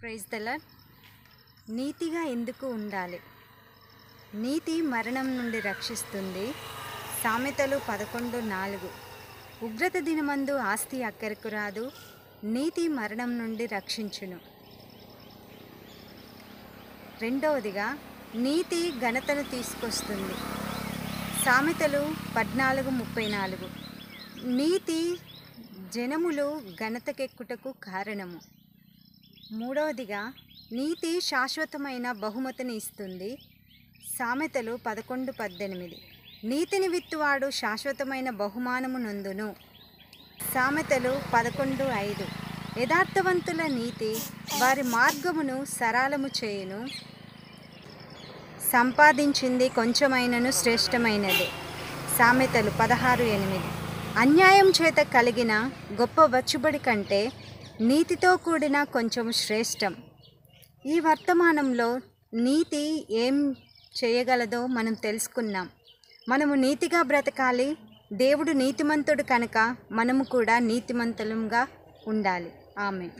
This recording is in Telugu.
Praise the lord. నీతిగా ఎందుకు ఉండాలి? నీతి మరణం నుండి రక్షిస్తుంది. సామెతలు 11:4. ఉగ్రత దినమందు ఆస్తి అక్కరకు రాదు, నీతి మరణం నుండి రక్షించును. రెండవదిగా, నీతి ఘనతను తీసుకొస్తుంది. సామెతలు 14:34. నీతి జనములు ఘనతకెక్కుటకు కారణము. మూడవదిగా, నీతి శాశ్వతమైన బహుమతిని ఇస్తుంది. సామెతలు 11:18. నీతిని విత్తువాడు శాశ్వతమైన బహుమానము నొందును. సామెతలు 11:5. యథార్థవంతుల నీతి వారి మార్గమును సరళము చేయును. సంపాదించింది కొంచెమైనను శ్రేష్టమైనదే. సామెతలు 16:8. అన్యాయం చేత కలిగిన గొప్ప వచ్చుబడి కంటే నీతితో కూడిన కొంచెం శ్రేష్టం. ఈ వర్తమానంలో నీతి ఏం చేయగలదో మనం తెలుసుకున్నాం. మనము నీతిగా బ్రతకాలి. దేవుడు నీతిమంతుడు కనుక మనము కూడా నీతిమంతులంగా ఉండాలి. ఆమేన్.